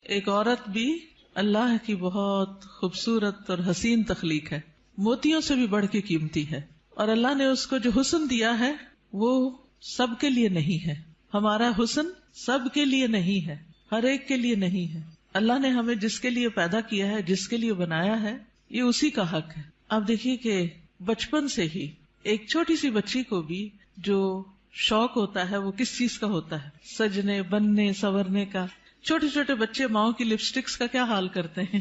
ایک عورت بھی اللہ کی بہت خوبصورت اور حسین تخلیق ہے، موتیوں سے بھی بڑھ کے قیمتی ہے، اور اللہ نے اس کو جو حسن دیا ہے وہ سب کے لیے نہیں ہے. ہمارا حسن سب کے لیے نہیں ہے، ہر ایک کے لیے نہیں ہے. اللہ نے ہمیں جس کے لیے پیدا کیا ہے، جس کے لیے بنایا ہے، یہ اسی کا حق ہے. آپ دیکھیے کہ بچپن سے ہی ایک چھوٹی سی بچی کو بھی جو شوق ہوتا ہے وہ کس چیز کا ہوتا ہے؟ سجنے، بننے، سنورنے کا. چھوٹے چھوٹے بچے ماؤں کی لپسٹکس کا کیا حال کرتے ہیں،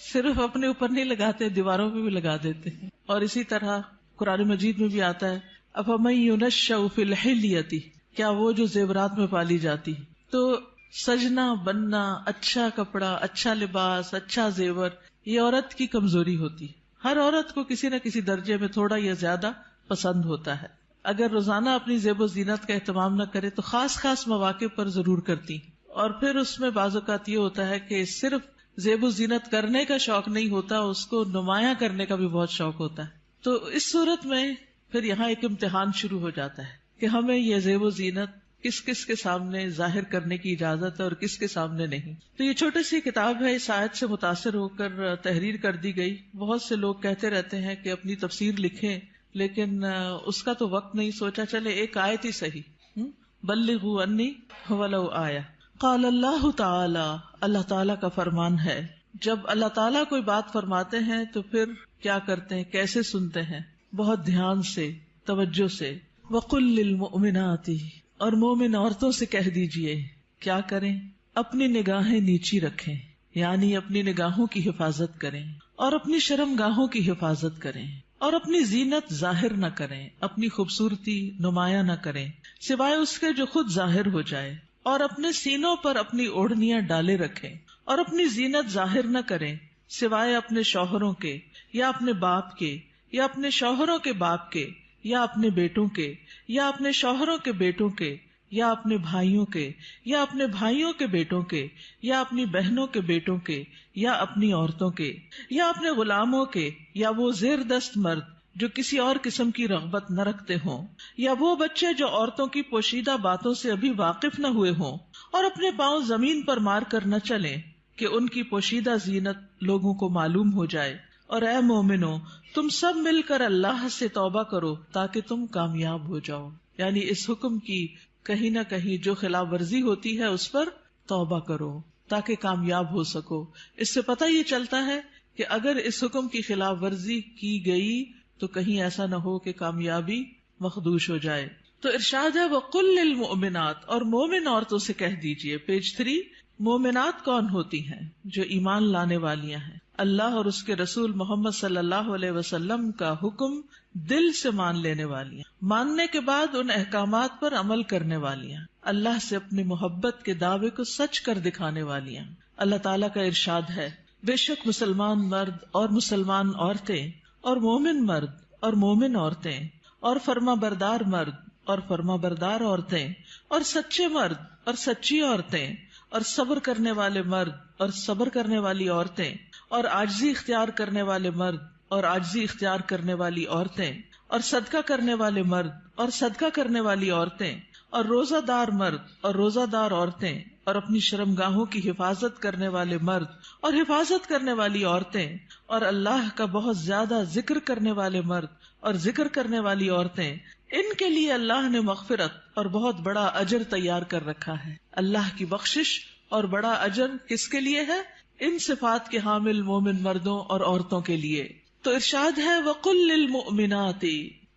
صرف اپنے اوپر نہیں لگاتے، دیواروں پہ بھی لگا دیتے ہیں. اور اسی طرح قرآن مجید میں بھی آتا ہے افمن ينشأ فی الحلیۃ، کیا وہ جو زیورات میں پالی جاتی. تو سجنا، بننا، اچھا کپڑا، اچھا لباس، اچھا زیور، یہ عورت کی کمزوری ہوتی. ہر عورت کو کسی نہ کسی درجے میں تھوڑا یا زیادہ پسند ہوتا ہے. اگر روزانہ اپنی زیب و زینت کا اہتمام نہ کرے تو خاص خاص مواقع پر ضرور کرتی. اور پھر اس میں بعض اوقات یہ ہوتا ہے کہ صرف زیب و زینت کرنے کا شوق نہیں ہوتا، اس کو نمایاں کرنے کا بھی بہت شوق ہوتا ہے. تو اس صورت میں پھر یہاں ایک امتحان شروع ہو جاتا ہے کہ ہمیں یہ زیب و زینت کس کس کے سامنے ظاہر کرنے کی اجازت ہے اور کس کے سامنے نہیں. تو یہ چھوٹی سی کتاب ہے، اس آیت سے متاثر ہو کر تحریر کر دی گئی. بہت سے لوگ کہتے رہتے ہیں کہ اپنی تفسیر لکھیں، لیکن اس کا تو وقت نہیں. سوچا چلے ایک آیت ہی صحیح، بلغوا انی ولو آیہ. قال اللہ تعالی، اللہ تعالی کا فرمان ہے، جب اللہ تعالیٰ کوئی بات فرماتے ہیں تو پھر کیا کرتے ہیں، کیسے سنتے ہیں؟ بہت دھیان سے، توجہ سے. وقل للمؤمنات، اور مومن عورتوں سے کہہ دیجئے کیا کریں؟ اپنی نگاہیں نیچی رکھیں، یعنی اپنی نگاہوں کی حفاظت کریں، اور اپنی شرم گاہوں کی حفاظت کریں، اور اپنی زینت ظاہر نہ کریں، اپنی خوبصورتی نمایاں نہ کریں سوائے اس کے جو خود ظاہر ہو جائے، اور اپنے سینوں پر اپنی اوڑھنیاں ڈالے رکھیں، اور اپنی زینت ظاہر نہ کریں سوائے اپنے شوہروں کے یا اپنے باپ کے یا اپنے شوہروں کے باپ کے یا اپنے بیٹوں کے یا اپنے شوہروں کے بیٹوں کے یا اپنے بھائیوں کے یا اپنے بھائیوں کے بیٹوں کے یا اپنی بہنوں کے بیٹوں کے یا اپنی عورتوں کے یا اپنے غلاموں کے یا وہ زیر دست مرد جو کسی اور قسم کی رغبت نہ رکھتے ہوں، یا وہ بچے جو عورتوں کی پوشیدہ باتوں سے ابھی واقف نہ ہوئے ہوں، اور اپنے پاؤں زمین پر مار کر نہ چلیں کہ ان کی پوشیدہ زینت لوگوں کو معلوم ہو جائے. اور اے مومنو، تم سب مل کر اللہ سے توبہ کرو تاکہ تم کامیاب ہو جاؤ. یعنی اس حکم کی کہیں نہ کہیں جو خلاف ورزی ہوتی ہے اس پر توبہ کرو تاکہ کامیاب ہو سکو. اس سے پتہ یہ چلتا ہے کہ اگر اس حکم کی خلاف ورزی کی گئی تو کہیں ایسا نہ ہو کہ کامیابی مخدوش ہو جائے. تو ارشاد ہے وَقُلْ لِلْمُؤْمِنَاتِ، اور مومن عورتوں سے کہہ دیجئے. پیج 3. مومنات کون ہوتی ہیں؟ جو ایمان لانے والیاں ہیں، اللہ اور اس کے رسول محمد صلی اللہ علیہ وسلم کا حکم دل سے مان لینے والیاں، ماننے کے بعد ان احکامات پر عمل کرنے والیاں، اللہ سے اپنی محبت کے دعوے کو سچ کر دکھانے والیاں. اللہ تعالیٰ کا ارشاد ہے بے شک مسلمان مرد اور مسلمان عورتیں اور مومن مرد اور مومن عورتیں اور فرما بردار مرد اور فرما بردار عورتیں اور سچے مرد اور سچی عورتیں اور صبر کرنے والے مرد اور صبر کرنے والی عورتیں اور عاجزی اختیار کرنے والے مرد اور عاجزی اختیار کرنے والی عورتیں اور صدقہ کرنے والے مرد اور صدقہ کرنے والی عورتیں اور روزہ دار مرد اور روزہ دار عورتیں اور اپنی شرمگاہوں کی حفاظت کرنے والے مرد اور حفاظت کرنے والی عورتیں اور اللہ کا بہت زیادہ ذکر کرنے والے مرد اور ذکر کرنے والی عورتیں، ان کے لیے اللہ نے مغفرت اور بہت بڑا اجر تیار کر رکھا ہے. اللہ کی بخشش اور بڑا اجر کس کے لیے ہے؟ ان صفات کے حامل مومن مردوں اور عورتوں کے لیے. تو ارشاد ہے وَقُلْ لِلْمُؤْمِنَاتِ،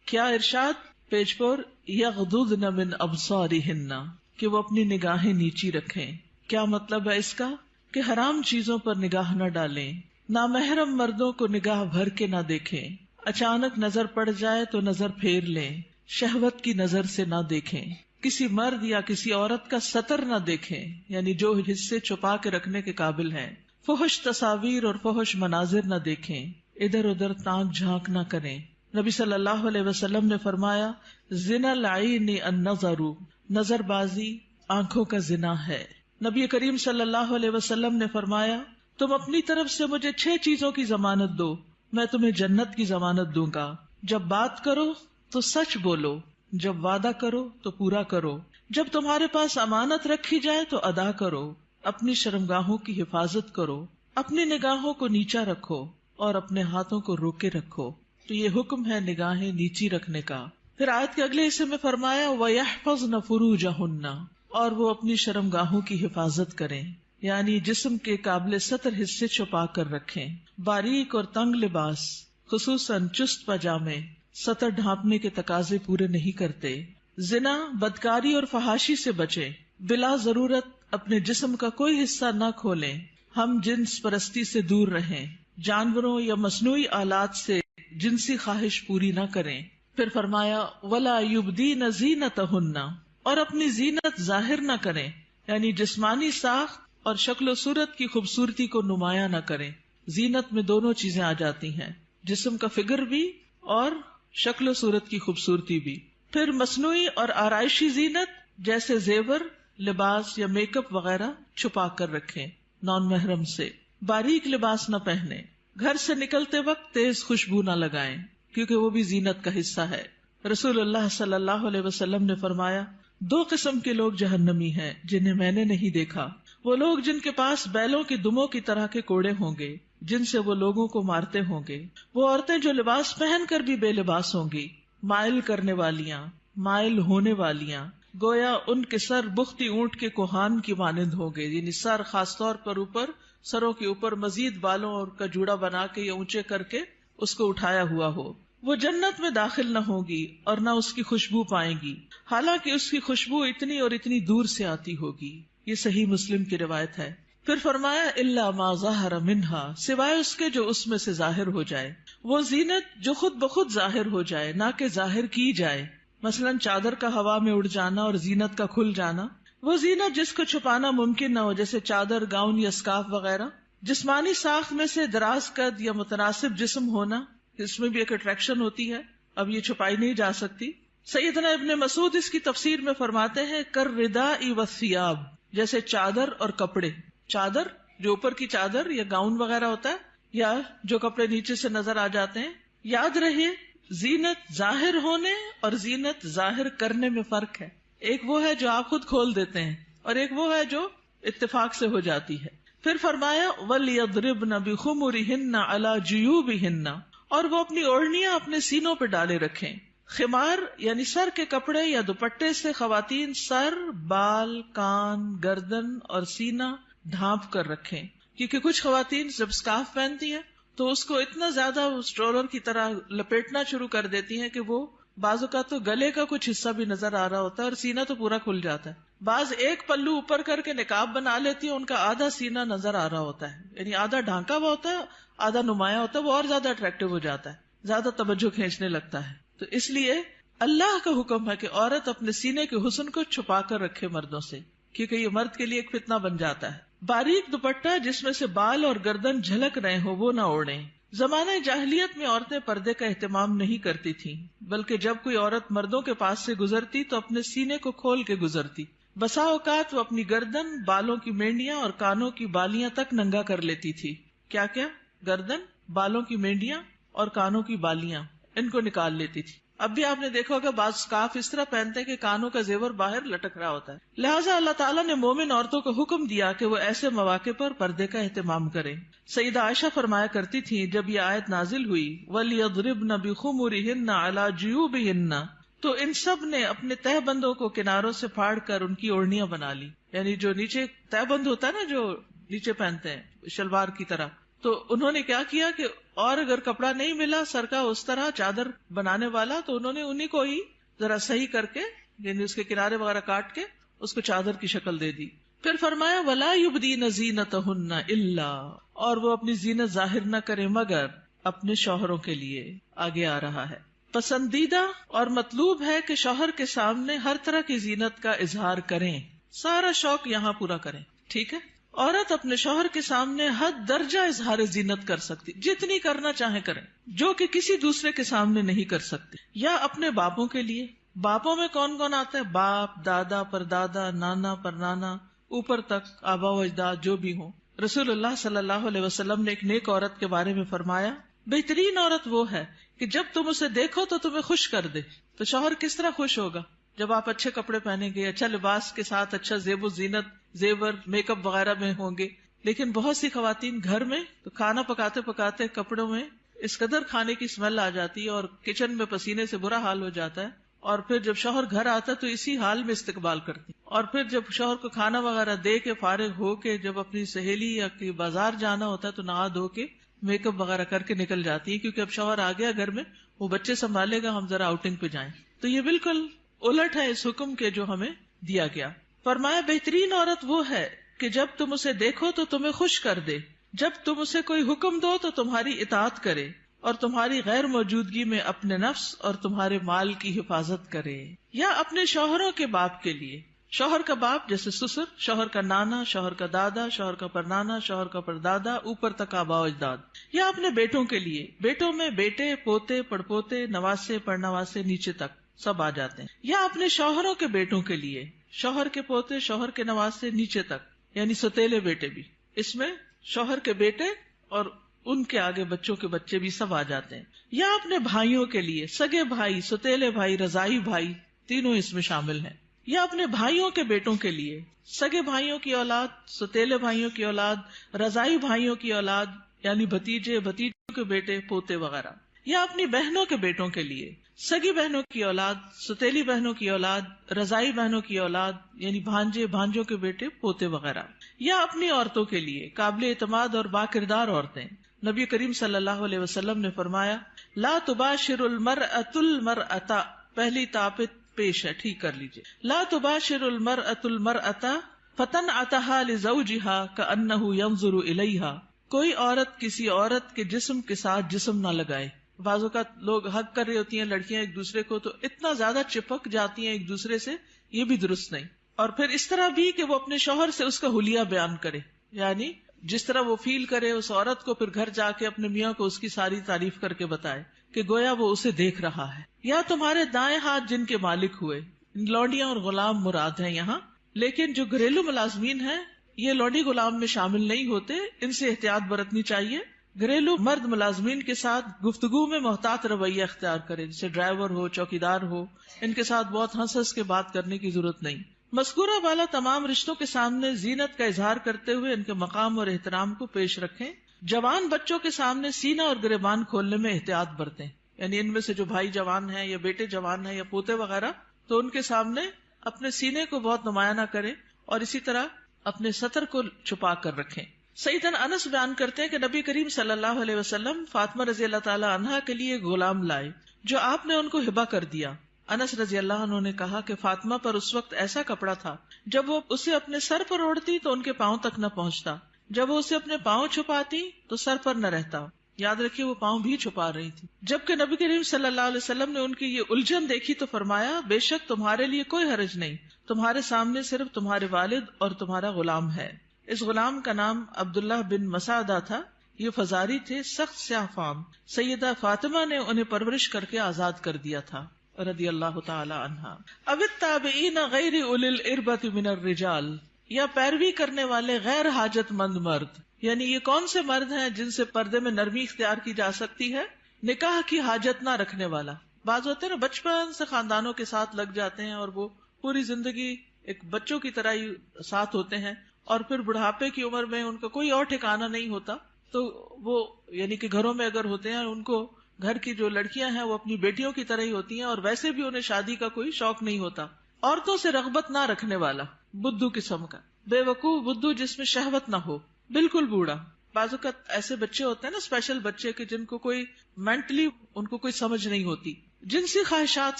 کیا ارشاد؟ پیج پر یغضضن من ابصارہن، کہ وہ اپنی نگاہیں نیچی رکھیں. کیا مطلب ہے اس کا؟ کہ حرام چیزوں پر نگاہ نہ ڈالیں، نامحرم مردوں کو نگاہ بھر کے نہ دیکھیں، اچانک نظر پڑ جائے تو نظر پھیر لیں، شہوت کی نظر سے نہ دیکھیں، کسی مرد یا کسی عورت کا سطر نہ دیکھیں، یعنی جو حصے چھپا کے رکھنے کے قابل ہیں، فحش تصاویر اور فحش مناظر نہ دیکھیں، ادھر ادھر تانک جھانک نہ کریں. نبی صلی اللہ علیہ وسلم نے فرمایا زنا العین النظر، نظر بازی آنکھوں کا زنا ہے. نبی کریم صلی اللہ علیہ وسلم نے فرمایا تم اپنی طرف سے مجھے 6 چیزوں کی ضمانت دو، میں تمہیں جنت کی ضمانت دوں گا. جب بات کرو تو سچ بولو، جب وعدہ کرو تو پورا کرو، جب تمہارے پاس امانت رکھی جائے تو ادا کرو، اپنی شرمگاہوں کی حفاظت کرو، اپنی نگاہوں کو نیچا رکھو اور اپنے ہاتھوں کو روکے رکھو. تو یہ حکم ہے نگاہیں نیچی رکھنے کا. پھر آیت کے اگلے حصے میں فرمایا وَيَحْفَظْنَ فُرُوجَهُنَّ، اور وہ اپنی شرمگاہوں کی حفاظت کریں، یعنی جسم کے قابل سطر حصے چھپا کر رکھیں. باریک اور تنگ لباس خصوصاً چست پاجامے سطر ڈھانپنے کے تقاضے پورے نہیں کرتے. زنا، بدکاری اور فحاشی سے بچیں. بلا ضرورت اپنے جسم کا کوئی حصہ نہ کھولیں. ہم جنس پرستی سے دور رہیں. جانوروں یا مصنوعی آلات سے جنسی خواہش پوری نہ کریں. پھر فرمایا وَلَا يُبْدِينَ زِينَتَهُنَّ، اور اپنی زینت ظاہر نہ کریں، یعنی جسمانی ساخت اور شکل و صورت کی خوبصورتی کو نمایاں نہ کریں. زینت میں دونوں چیزیں آ جاتی ہیں، جسم کا فگر بھی اور شکل و صورت کی خوبصورتی بھی. پھر مصنوعی اور آرائشی زینت جیسے زیور، لباس یا میک اپ وغیرہ چھپا کر رکھیں نان محرم سے. باریک لباس نہ پہنے. گھر سے نکلتے وقت تیز خوشبو نہ لگائیں کیونکہ وہ بھی زینت کا حصہ ہے. رسول اللہ صلی اللہ علیہ وسلم نے فرمایا 2 قسم کے لوگ جہنمی ہیں جنہیں میں نے نہیں دیکھا. وہ لوگ جن کے پاس بیلوں کی دموں کی طرح کے کوڑے ہوں گے جن سے وہ لوگوں کو مارتے ہوں گے. وہ عورتیں جو لباس پہن کر بھی بے لباس ہوں گی، مائل کرنے والیاں، مائل ہونے والیاں، گویا ان کے سر بختی اونٹ کے کوہان کی مانند ہوں گے، یعنی سر خاص طور پر اوپر، سروں کے اوپر مزید بالوں اور کا جوڑا بنا کے یا اونچے کر کے اس کو اٹھایا ہوا ہو. وہ جنت میں داخل نہ ہوگی اور نہ اس کی خوشبو پائیں گی، حالانکہ اس کی خوشبو اتنی اور اتنی دور سے آتی ہوگی. یہ صحیح مسلم کی روایت ہے. پھر فرمایا الا ما ظہر منہا، سوائے اس کے جو اس میں سے ظاہر ہو جائے. وہ زینت جو خود بخود ظاہر ہو جائے، نہ کہ ظاہر کی جائے. مثلاً چادر کا ہوا میں اڑ جانا اور زینت کا کھل جانا. وہ زینت جس کو چھپانا ممکن نہ ہو، جیسے چادر، گاؤن یا اسکارف وغیرہ. جسمانی ساخت میں سے دراز قد یا متناسب جسم ہونا، اس میں بھی ایک اٹریکشن ہوتی ہے، اب یہ چھپائی نہیں جا سکتی. سیدنا ابن مسعود اس کی تفسیر میں فرماتے ہیں کالرداء والثیاب، جیسے چادر اور کپڑے. چادر جو اوپر کی چادر یا گاؤن وغیرہ ہوتا ہے، یا جو کپڑے نیچے سے نظر آ جاتے ہیں. یاد رہے زینت ظاہر ہونے اور زینت ظاہر کرنے میں فرق ہے. ایک وہ ہے جو آپ خود کھول دیتے ہیں اور ایک وہ ہے جو اتفاق سے ہو جاتی ہے. پھر فرمایا وَلْيَضْرِبْنَ بِخُمُرِهِنَّ عَلَى جُيُوبِهِنَّ، اور وہ اپنی اوڑھنیاں اپنے سینوں پہ ڈالے رکھیں. خمار یعنی سر کے کپڑے یا دوپٹے سے خواتین سر، بال، کان، گردن اور سینہ ڈھانپ کر رکھیں، کیونکہ کچھ خواتین جب اسکارف پہنتی ہیں تو اس کو اتنا زیادہ اسٹرولر کی طرح لپیٹنا شروع کر دیتی ہیں کہ وہ بعض اوقات تو گلے کا کچھ حصہ بھی نظر آ رہا ہوتا ہے اور سینہ تو پورا کھل جاتا ہے. بعض ایک پلو اوپر کر کے نقاب بنا لیتی ہیں، ان کا آدھا سینہ نظر آ رہا ہوتا ہے، یعنی آدھا ڈھانکا ہوا ہوتا ہے، آدھا نمایاں ہوتا ہے، وہ اور زیادہ اٹریکٹیو ہو جاتا ہے، زیادہ توجہ کھینچنے لگتا ہے. تو اس لیے اللہ کا حکم ہے کہ عورت اپنے سینے کے حسن کو چھپا کر رکھے مردوں سے، کیونکہ یہ مرد کے لیے ایک فتنہ بن جاتا ہے. باریک دوپٹہ جس میں سے بال اور گردن جھلک رہے ہو وہ نہ اوڑھیں. زمانہ جاہلیت میں عورتیں پردے کا اہتمام نہیں کرتی تھیں، بلکہ جب کوئی عورت مردوں کے پاس سے گزرتی تو اپنے سینے کو کھول کے گزرتی. بسا اوقات وہ اپنی گردن، بالوں کی مینڈیاں اور کانوں کی بالیاں تک ننگا کر لیتی تھی. کیا کیا؟ گردن، بالوں کی مینڈیاں اور کانوں کی بالیاں، ان کو نکال لیتی تھی. اب بھی آپ نے دیکھا ہوگا بعض اسکارف اس طرح پہنتے ہیں کہ کانوں کا زیور باہر لٹک رہا ہوتا ہے. لہٰذا اللہ تعالیٰ نے مومن عورتوں کو حکم دیا کہ وہ ایسے مواقع پر پردے کا اہتمام کریں. سیدہ عائشہ فرمایا کرتی تھی جب یہ آیت نازل ہوئی وَلْيَضْرِبْنَ بِخُمُرِهِنَّ عَلَى جُيُوبِهِنَّ، تو ان سب نے اپنے تہ بندوں کو کناروں سے پھاڑ کر ان کی اوڑھنیاں بنا لی، یعنی جو نیچے تہ بند ہوتا ہے نا، جو نیچے پہنتے ہیں شلوار کی طرح. تو انہوں نے کیا کیا کہ اور اگر کپڑا نہیں ملا سر کا اس طرح چادر بنانے والا تو انہوں نے انہی کو ہی ذرا صحیح کر کے، یعنی اس کے کنارے وغیرہ کاٹ کے اس کو چادر کی شکل دے دی. پھر فرمایا وَلَا يُبْدِينَ زِينَتَهُنَّ إِلَّا، اور وہ اپنی زینت ظاہر نہ کرے مگر اپنے شوہروں کے لیے. آگے آ رہا ہے پسندیدہ اور مطلوب ہے کہ شوہر کے سامنے ہر طرح کی زینت کا اظہار کریں، سارا شوق یہاں پورا کریں. ٹھیک ہے، عورت اپنے شوہر کے سامنے حد درجہ اظہار زینت کر سکتی، جتنی کرنا چاہے کریں، جو کہ کسی دوسرے کے سامنے نہیں کر سکتی. یا اپنے باپوں کے لیے، باپوں میں کون کون آتا ہے؟ باپ، دادا، پردادا، نانا، پرنانا، اوپر تک آبا و اجداد جو بھی ہوں. رسول اللہ صلی اللہ علیہ وسلم نے ایک نیک عورت کے بارے میں فرمایا بہترین عورت وہ ہے کہ جب تم اسے دیکھو تو تمہیں خوش کر دے. تو شوہر کس طرح خوش ہوگا؟ جب آپ اچھے کپڑے پہنیں گے، اچھا لباس کے ساتھ اچھا زیب و زینت، زیور، میک اپ وغیرہ میں ہوں گے. لیکن بہت سی خواتین گھر میں تو کھانا پکاتے پکاتے کپڑوں میں اس قدر کھانے کی اسمیل آ جاتی ہے اور کچن میں پسینے سے برا حال ہو جاتا ہے، اور پھر جب شوہر گھر آتا ہے تو اسی حال میں استقبال کرتی، اور پھر جب شوہر کو کھانا وغیرہ دے کے فارغ ہو کے جب اپنی سہیلی یا کہ بازار جانا ہوتا ہے تو نہا دھو کے میک اپ وغیرہ کر کے نکل جاتی ہے، کیونکہ اب شوہر آ گیا گھر میں، وہ بچے سنبھالے گا، ہم ذرا آؤٹنگ پہ جائیں. تو یہ بالکل الٹ ہے اس حکم کے جو ہمیں دیا گیا. فرمایا بہترین عورت وہ ہے کہ جب تم اسے دیکھو تو تمہیں خوش کر دے، جب تم اسے کوئی حکم دو تو تمہاری اطاعت کرے، اور تمہاری غیر موجودگی میں اپنے نفس اور تمہارے مال کی حفاظت کرے. یا اپنے شوہروں کے باپ کے لیے، شوہر کا باپ جیسے سسر، شوہر کا نانا، شوہر کا دادا، شوہر کا پرنانا، شوہر کا پردادا، اوپر تک آباء و اجداد. یا اپنے بیٹوں کے لیے، بیٹوں میں بیٹے، پوتے، پڑپوتے، نواسے، پڑنواسے، نیچے تک سب آ جاتے ہیں. یا اپنے شوہروں کے بیٹوں کے لیے، شوہر کے پوتے، شوہر کے نواسے، نیچے تک، یعنی ستیلے بیٹے بھی. اس میں شوہر کے بیٹے اور ان کے آگے بچوں کے بچے بھی سب آ جاتے ہیں. یا اپنے بھائیوں کے لیے، سگے بھائی، ستیلے بھائی، رضائی بھائی، تینوں اس میں شامل ہیں. یا اپنے بھائیوں کے بیٹوں کے لیے، سگے بھائیوں کی اولاد، ستیلے بھائیوں کی اولاد، رضائی بھائیوں کی اولاد، یعنی بھتیجے، بھتیجوں کے بیٹے، پوتے وغیرہ. یا اپنی بہنوں کے بیٹوں کے لیے، سگی بہنوں کی اولاد، ستیلی بہنوں کی اولاد، رضائی بہنوں کی اولاد، یعنی بھانجے، بھانجوں کے بیٹے، پوتے وغیرہ. یا اپنی عورتوں کے لیے، قابل اعتماد اور باکردار عورتیں. نبی کریم صلی اللہ علیہ وسلم نے فرمایا لا تباشر المرأة المرأة، پہلی تاپت پیش ہے، ٹھیک کر لیجئے. لا تباشر المرأة المرأة فتنعتها لزوجها كأنه ينظر إليها، کوئی عورت کسی عورت کے جسم کے ساتھ جسم نہ لگائے. بعض اوقات لوگ حق کر رہی ہوتی ہیں لڑکیاں ایک دوسرے کو، تو اتنا زیادہ چپک جاتی ہیں ایک دوسرے سے، یہ بھی درست نہیں. اور پھر اس طرح بھی کہ وہ اپنے شوہر سے اس کا حلیہ بیان کرے، یعنی جس طرح وہ فیل کرے اس عورت کو، پھر گھر جا کے اپنے میاں کو اس کی ساری تعریف کر کے بتائے کہ گویا وہ اسے دیکھ رہا ہے. یا تمہارے دائیں ہاتھ جن کے مالک ہوئے، لونڈیاں اور غلام مراد ہیں یہاں، لیکن جو گھریلو ملازمین ہیں یہ لونڈی غلام میں شامل نہیں ہوتے، ان سے احتیاط برتنی چاہیے. گھریلو مرد ملازمین کے ساتھ گفتگو میں محتاط رویہ اختیار کرے، جیسے ڈرائیور ہو، چوکیدار ہو، ان کے ساتھ بہت ہنس ہنس کے بات کرنے کی ضرورت نہیں. مذکورہ والا تمام رشتوں کے سامنے زینت کا اظہار کرتے ہوئے ان کے مقام اور احترام کو پیش رکھیں. جوان بچوں کے سامنے سینہ اور گریبان کھولنے میں احتیاط برتیں، یعنی ان میں سے جو بھائی جوان ہیں یا بیٹے جوان ہیں یا پوتے وغیرہ، تو ان کے سامنے اپنے سینے کو بہت نمایاں نہ کریں، اور اسی طرح اپنے سطر کو چھپا کر رکھیں. سیدنا انس بیان کرتے ہیں کہ نبی کریم صلی اللہ علیہ وسلم فاطمہ رضی اللہ تعالی عنہا کے لیے ایک غلام لائے جو آپ نے ان کو ہبہ کر دیا. انس رضی اللہ عنہ نے کہا کہ فاطمہ پر اس وقت ایسا کپڑا تھا جب وہ اسے اپنے سر پر اوڑھتی تو ان کے پاؤں تک نہ پہنچتا، جب وہ اسے اپنے پاؤں چھپاتی تو سر پر نہ رہتا. یاد رکھیے وہ پاؤں بھی چھپا رہی تھی. جبکہ نبی کریم صلی اللہ علیہ وسلم نے ان کی یہ الجھن دیکھی تو فرمایا بے شک تمہارے لیے کوئی حرج نہیں، تمہارے سامنے صرف تمہارے والد اور تمہارا غلام ہے. اس غلام کا نام عبداللہ بن مسعدہ تھا. یہ فزاری تھے، سخت سیاہ فام. سیدہ فاطمہ نے انہیں پرورش کر کے آزاد کر دیا تھا رضی اللہ تعالی عنہا. اب التابعین غیر اولی الاربۃ من الرجال، یا پیروی کرنے والے غیر حاجت مند مرد، یعنی یہ کون سے مرد ہیں جن سے پردے میں نرمی اختیار کی جا سکتی ہے؟ نکاح کی حاجت نہ رکھنے والا. بعض ہوتے ہیں نا بچپن سے خاندانوں کے ساتھ لگ جاتے ہیں اور وہ پوری زندگی ایک بچوں کی طرح ہی ساتھ ہوتے ہیں، اور پھر بڑھاپے کی عمر میں ان کا کوئی اور ٹھکانہ نہیں ہوتا، تو وہ یعنی کہ گھروں میں اگر ہوتے ہیں ان کو گھر کی جو لڑکیاں ہیں وہ اپنی بیٹیوں کی طرح ہی ہوتی ہیں، اور ویسے بھی انہیں شادی کا کوئی شوق نہیں ہوتا. عورتوں سے رغبت نہ رکھنے والا، بدھو قسم کا، بے وقوف بدھو جس میں شہوت نہ ہو، بالکل بوڑھا. بعض اوقات ایسے بچے ہوتے ہیں نا، اسپیشل بچے کہ جن کو کوئی مینٹلی ان کو کوئی سمجھ نہیں ہوتی، جنسی خواہشات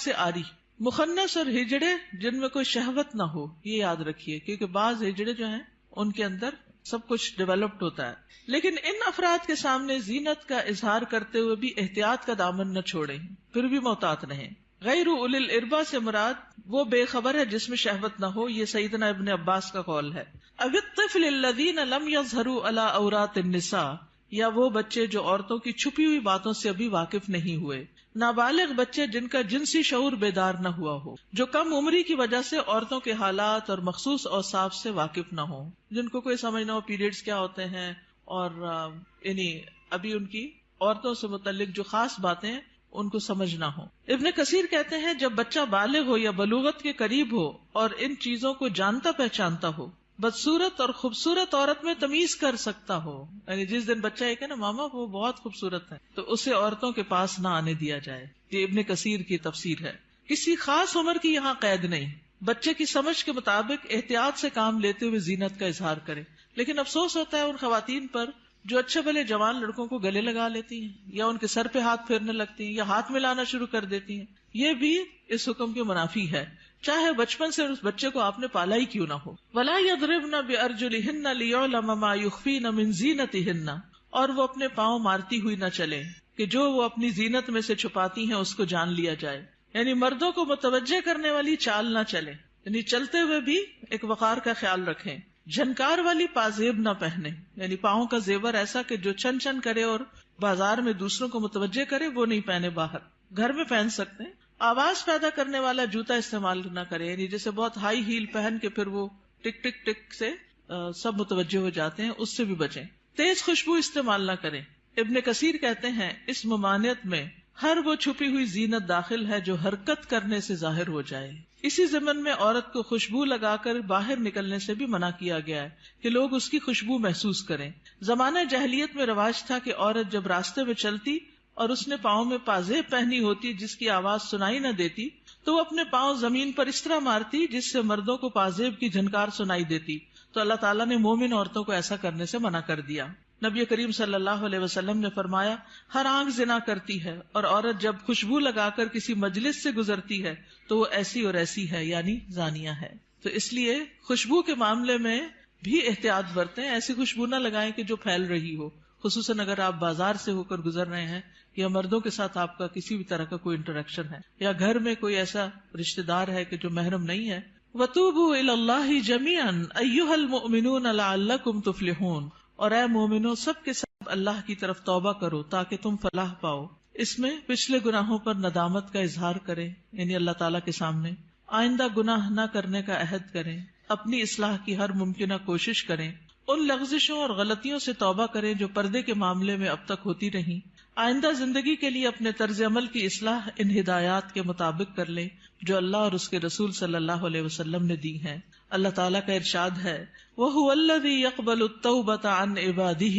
سے آری. مخنث اور ہجڑے جن میں کوئی شہوت نہ ہو، یہ یاد رکھیے، کیونکہ بعض ہجڑے جو ہیں ان کے اندر سب کچھ ڈیولپڈ ہوتا ہے. لیکن ان افراد کے سامنے زینت کا اظہار کرتے ہوئے بھی احتیاط کا دامن نہ چھوڑیں، پھر بھی محتاط رہیں. غیر اولی الاربہ سے مراد وہ بے خبر ہے جس میں شہوت نہ ہو، یہ سیدنا ابن عباس کا قول ہے. اب الطفل الذین لم یظہروا علی عورات النساء، یا وہ بچے جو عورتوں کی چھپی ہوئی باتوں سے ابھی واقف نہیں ہوئے. نابالغ بچے جن کا جنسی شعور بیدار نہ ہوا ہو، جو کم عمری کی وجہ سے عورتوں کے حالات اور مخصوص اوصاف سے واقف نہ ہوں، جن کو کوئی سمجھ نہ ہو پیریڈز کیا ہوتے ہیں، اور یعنی ابھی ان کی عورتوں سے متعلق جو خاص باتیں ہیں ان کو سمجھنا ہو. ابن کثیر کہتے ہیں جب بچہ بالغ ہو یا بلوغت کے قریب ہو اور ان چیزوں کو جانتا پہچانتا ہو، بدصورت اور خوبصورت عورت میں تمیز کر سکتا ہو، یعنی جس دن بچہ یہ کہ نا ماما وہ بہت خوبصورت ہے، تو اسے عورتوں کے پاس نہ آنے دیا جائے. یہ ابن کثیر کی تفسیر ہے. کسی خاص عمر کی یہاں قید نہیں، بچے کی سمجھ کے مطابق احتیاط سے کام لیتے ہوئے زینت کا اظہار کرے. لیکن افسوس ہوتا ہے ان خواتین پر جو اچھے بھلے جوان لڑکوں کو گلے لگا لیتی ہیں یا ان کے سر پہ ہاتھ پھیرنے لگتی ہیں یا ہاتھ ملانا شروع کر دیتی ہیں. یہ بھی اس حکم کے منافی ہے، چاہے بچپن سے اس بچے کو آپ نے پالا ہی کیوں نہ ہو. وَلَا يَضْرِبْنَ بِأَرْجُلِهِنَّ لِيُعْلَمَ مَا يُخْفِينَ مِنْ زِينَتِهِنَّ، اور وہ اپنے پاؤں مارتی ہوئی نہ چلیں کہ جو وہ اپنی زینت میں سے چھپاتی ہیں اس کو جان لیا جائے. یعنی مردوں کو متوجہ کرنے والی چال نہ چلے، یعنی چلتے ہوئے بھی ایک وقار کا خیال رکھیں. جھنکار والی پازیب نہ پہنے، یعنی پاؤں کا زیور ایسا کہ جو چھن چھن کرے اور بازار میں دوسروں کو متوجہ کرے وہ نہیں پہنے. باہر گھر میں پہن سکتے ہیں. آواز پیدا کرنے والا جوتا استعمال نہ کرے، یعنی جیسے بہت ہائی ہیل پہن کے پھر وہ ٹک ٹک ٹک سے سب متوجہ ہو جاتے ہیں، اس سے بھی بچیں. تیز خوشبو استعمال نہ کریں. ابن کثیر کہتے ہیں اس ممانعت میں ہر وہ چھپی ہوئی زینت داخل ہے جو حرکت کرنے سے ظاہر ہو جائے. اسی ضمن میں عورت کو خوشبو لگا کر باہر نکلنے سے بھی منع کیا گیا ہے کہ لوگ اس کی خوشبو محسوس کریں. زمانہ جاہلیت میں رواج تھا کہ عورت جب راستے میں چلتی اور اس نے پاؤں میں پازیب پہنی ہوتی جس کی آواز سنائی نہ دیتی تو وہ اپنے پاؤں زمین پر اس طرح مارتی جس سے مردوں کو پازیب کی جھنکار سنائی دیتی. تو اللہ تعالیٰ نے مومن عورتوں کو ایسا کرنے سے منع کر دیا. نبی کریم صلی اللہ علیہ وسلم نے فرمایا ہر آنکھ زنا کرتی ہے، اور عورت جب خوشبو لگا کر کسی مجلس سے گزرتی ہے تو وہ ایسی اور ایسی ہے، یعنی زانیہ ہے. تو اس لیے خوشبو کے معاملے میں بھی احتیاط برتیں. ایسی خوشبو نہ لگائیں کہ جو پھیل رہی ہو، خصوصاً اگر آپ بازار سے ہو کر گزر رہے ہیں یا مردوں کے ساتھ آپ کا کسی بھی طرح کا کوئی انٹریکشن ہے یا گھر میں کوئی ایسا رشتہ دار ہے کہ جو محرم نہیں ہے. وَتُوبُوا إِلَى اللَّهِ جَمِيعًا أَيُّهَا الْمُؤْمِنُونَ لَعَلَّكُمْ تُفْلِحُونَ، اور اے مومنو سب کے سب اللہ کی طرف توبہ کرو تاکہ تم فلاح پاؤ. اس میں پچھلے گناہوں پر ندامت کا اظہار کریں، یعنی اللہ تعالیٰ کے سامنے آئندہ گناہ نہ کرنے کا عہد کریں، اپنی اصلاح کی ہر ممکنہ کوشش کریں، ان لغزشوں اور غلطیوں سے توبہ کریں جو پردے کے معاملے میں اب تک ہوتی رہیں. آئندہ زندگی کے لیے اپنے طرز عمل کی اصلاح ان ہدایات کے مطابق کر لیں جو اللہ اور اس کے رسول صلی اللہ علیہ وسلم نے دی ہیں. اللہ تعالیٰ کا ارشاد ہے وَهُوَ الَّذِي يَقْبَلُ التَّوْبَةَ عَنْ عِبَادِهِ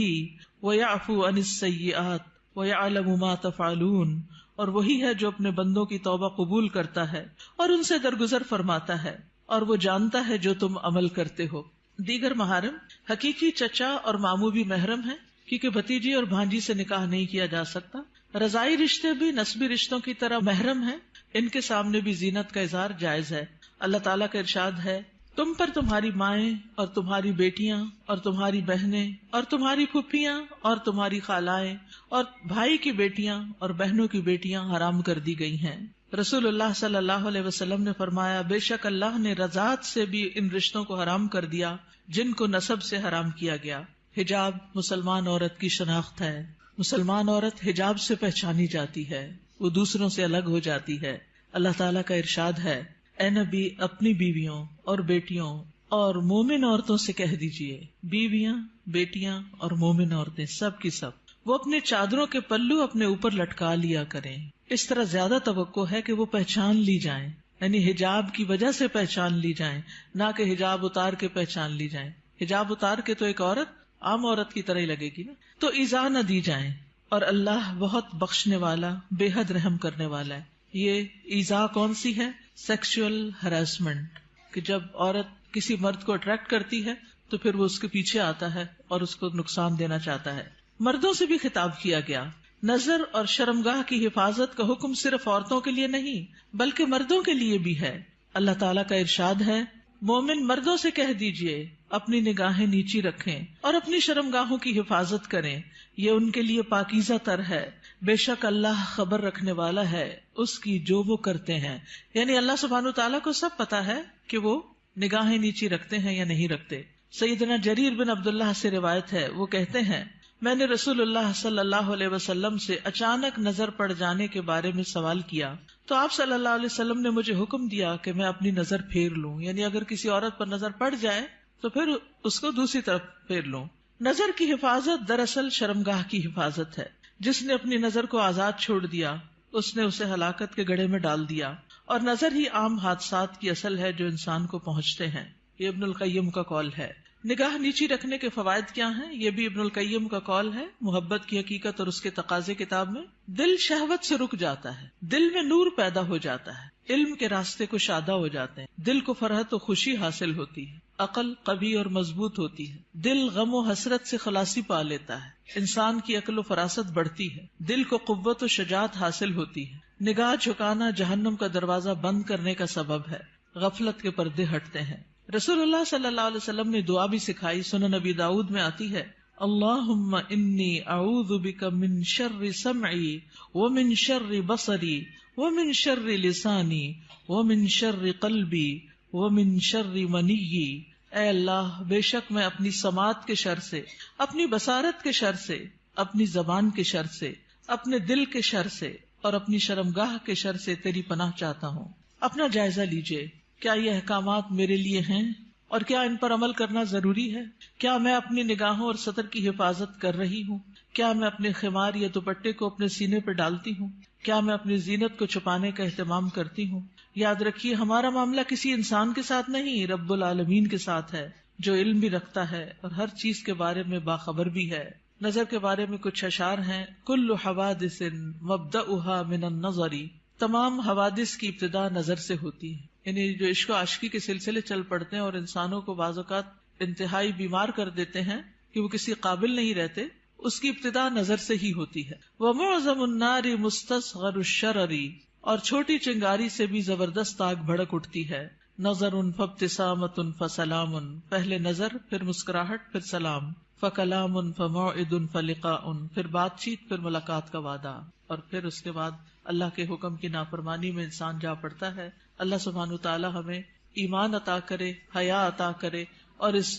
وَيَعْفُو عَنِ السَّيِّئَاتِ وَيَعْلَمُ مَا تَفْعَلُونَ، اور وہی ہے جو اپنے بندوں کی توبہ قبول کرتا ہے اور ان سے درگزر فرماتا ہے، اور وہ جانتا ہے جو تم عمل کرتے ہو. دیگر محارم حقیقی چچا اور ماموں بھی محرم ہیں، کیونکہ بھتیجی اور بھانجی سے نکاح نہیں کیا جا سکتا. رضائی رشتے بھی نسبی رشتوں کی طرح محرم ہیں، ان کے سامنے بھی زینت کا اظہار جائز ہے. اللہ تعالیٰ کا ارشاد ہے تم پر تمہاری مائیں اور تمہاری بیٹیاں اور تمہاری بہنیں اور تمہاری پھپھیاں اور تمہاری خالائیں اور بھائی کی بیٹیاں اور بہنوں کی بیٹیاں حرام کر دی گئی ہیں. رسول اللہ صلی اللہ علیہ وسلم نے فرمایا بے شک اللہ نے رضاعت سے بھی ان رشتوں کو حرام کر دیا جن کو نسب سے حرام کیا گیا. حجاب مسلمان عورت کی شناخت ہے. مسلمان عورت حجاب سے پہچانی جاتی ہے، وہ دوسروں سے الگ ہو جاتی ہے. اللہ تعالیٰ کا ارشاد ہے اے نبی اپنی بیویوں اور بیٹیوں اور مومن عورتوں سے کہہ دیجئے، بیویاں بیٹیاں اور مومن عورتیں سب کی سب وہ اپنے چادروں کے پلو اپنے اوپر لٹکا لیا کریں. اس طرح زیادہ توقع ہے کہ وہ پہچان لی جائیں، یعنی حجاب کی وجہ سے پہچان لی جائیں، نہ کہ حجاب اتار کے پہچان لی جائیں. حجاب اتار کے تو ایک عورت عام عورت کی طرح ہی لگے گی نا. تو ایذا نہ دی جائیں، اور اللہ بہت بخشنے والا بے حد رحم کرنے والا ہے. یہ ایذا کون سی ہے؟ سیکشل ہراسمنٹ، کہ جب عورت کسی مرد کو اٹریکٹ کرتی ہے تو پھر وہ اس کے پیچھے آتا ہے اور اس کو نقصان دینا چاہتا ہے. مردوں سے بھی خطاب کیا گیا. نظر اور شرمگاہ کی حفاظت کا حکم صرف عورتوں کے لیے نہیں بلکہ مردوں کے لیے بھی ہے. اللہ تعالیٰ کا ارشاد ہے مومن مردوں سے کہہ دیجئے اپنی نگاہیں نیچی رکھیں اور اپنی شرمگاہوں کی حفاظت کریں، یہ ان کے لیے پاکیزہ تر ہے. بے شک اللہ خبر رکھنے والا ہے اس کی جو وہ کرتے ہیں. یعنی اللہ سبحانہ وتعالیٰ کو سب پتا ہے کہ وہ نگاہیں نیچی رکھتے ہیں یا نہیں رکھتے. سیدنا جریر بن عبداللہ سے روایت ہے، وہ کہتے ہیں میں نے رسول اللہ صلی اللہ علیہ وسلم سے اچانک نظر پڑ جانے کے بارے میں سوال کیا تو آپ صلی اللہ علیہ وسلم نے مجھے حکم دیا کہ میں اپنی نظر پھیر لوں، یعنی اگر کسی عورت پر نظر پڑ جائے تو پھر اس کو دوسری طرف پھیر لوں. نظر کی حفاظت دراصل شرمگاہ کی حفاظت ہے. جس نے اپنی نظر کو آزاد چھوڑ دیا اس نے اسے ہلاکت کے گڑھے میں ڈال دیا، اور نظر ہی عام حادثات کی اصل ہے جو انسان کو پہنچتے ہیں. یہ ابن القیم کا قول ہے. نگاہ نیچی رکھنے کے فوائد کیا ہیں؟ یہ بھی ابن القیم کا قول ہے محبت کی حقیقت اور اس کے تقاضے کتاب میں. دل شہوت سے رک جاتا ہے، دل میں نور پیدا ہو جاتا ہے، علم کے راستے کو شادہ ہو جاتے ہیں، دل کو فرحت و خوشی حاصل ہوتی ہے، عقل قوی اور مضبوط ہوتی ہے، دل غم و حسرت سے خلاصی پا لیتا ہے، انسان کی عقل و فراست بڑھتی ہے، دل کو قوت و شجاعت حاصل ہوتی ہے. نگاہ جھکانا جہنم کا دروازہ بند کرنے کا سبب ہے، غفلت کے پردے ہٹتے ہیں. رسول اللہ صلی اللہ علیہ وسلم نے دعا بھی سکھائی، سنن نبی داؤد میں آتی ہے، اللہم انی اعوذ بک من شر سمعی ومن شر بصری ومن شر لسانی ومن شر قلبی ومن شر منی. اے اللہ، بے شک میں اپنی سماعت کے شر سے، اپنی بصارت کے شر سے، اپنی زبان کے شر سے، اپنے دل کے شر سے اور اپنی شرمگاہ کے شر سے تیری پناہ چاہتا ہوں. اپنا جائزہ لیجئے، کیا یہ احکامات میرے لیے ہیں اور کیا ان پر عمل کرنا ضروری ہے؟ کیا میں اپنی نگاہوں اور سطر کی حفاظت کر رہی ہوں؟ کیا میں اپنے خمار یا دوپٹے کو اپنے سینے پر ڈالتی ہوں؟ کیا میں اپنی زینت کو چھپانے کا اہتمام کرتی ہوں؟ یاد رکھیے، ہمارا معاملہ کسی انسان کے ساتھ نہیں، رب العالمین کے ساتھ ہے، جو علم بھی رکھتا ہے اور ہر چیز کے بارے میں باخبر بھی ہے. نظر کے بارے میں کچھ اشعار ہیں، کل حوادث مبدأها من النظر، تمام حوادث کی ابتدا نظر سے ہوتی ہے. یعنی جو عشق و عاشقی کے سلسلے چل پڑتے ہیں اور انسانوں کو بعض اوقات انتہائی بیمار کر دیتے ہیں کہ وہ کسی قابل نہیں رہتے، اس کی ابتدا نظر سے ہی ہوتی ہے. وَمُعْظَمُ النَّارِ مُسْتَصْغَرُ الشَّرَرِ، اور چھوٹی چنگاری سے بھی زبردست آگ بھڑک اٹھتی ہے. نظر فابتسامۃ فسلام، پہلے نظر، پھر مسکراہٹ، پھر سلام. فکلام فموعد فلقاء، پھر بات چیت، پھر ملاقات کا وعدہ، اور پھر اس کے بعد اللہ کے حکم کی نافرمانی میں انسان جا پڑتا ہے. اللہ سبحانہ تعالی ہمیں ایمان عطا کرے، حیا عطا کرے اور اس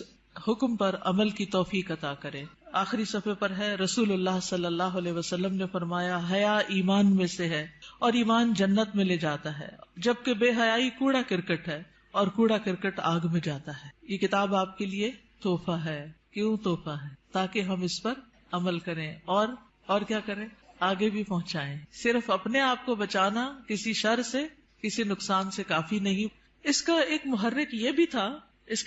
حکم پر عمل کی توفیق عطا کرے. آخری صفحے پر ہے، رسول اللہ صلی اللہ علیہ وسلم نے فرمایا، حیا ایمان میں سے ہے اور ایمان جنت میں لے جاتا ہے، جبکہ بے حیائی کوڑا کرکٹ ہے اور کوڑا کرکٹ آگ میں جاتا ہے. یہ کتاب آپ کے لیے تحفہ ہے. کیوں تحفہ ہے؟ تاکہ ہم اس پر عمل کریں اور کیا کریں؟ آگے بھی پہنچائیں. صرف اپنے آپ کو بچانا کسی شر سے، کسی نقصان سے کافی نہیں. اس کا ایک محرک یہ بھی تھا اس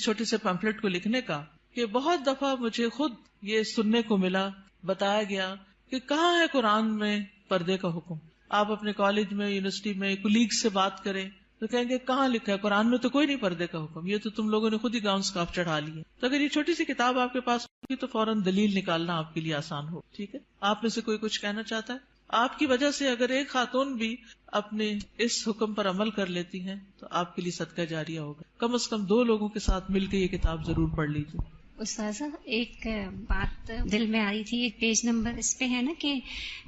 چھوٹے سے پمفلٹ کو لکھنے کا، کہ بہت دفعہ مجھے خود یہ سننے کو ملا، بتایا گیا کہ کہاں ہے قرآن میں پردے کا حکم. آپ اپنے کالج میں، یونیورسٹی میں کولیگ سے بات کریں تو کہیں گے کہاں لکھا ہے قرآن میں؟ تو کوئی نہیں پردے کا حکم، یہ تو تم لوگوں نے خود ہی گاؤن سکارف چڑھا لی ہے. تو اگر یہ چھوٹی سی کتاب آپ کے پاس ہوگی تو فوراً دلیل نکالنا آپ کے لیے آسان ہو. ٹھیک ہے، آپ میں سے کوئی کچھ کہنا چاہتا ہے؟ آپ کی وجہ سے اگر ایک خاتون بھی اپنے اس حکم پر عمل کر لیتی ہیں تو آپ کے لیے صدقہ جاریہ ہوگا. کم از کم 2 لوگوں کے ساتھ مل کے یہ کتاب ضرور پڑھ لیجیے. استاذہ، ایک بات دل میں آ رہی تھی، ایک پیج نمبر اس پہ ہے نا کہ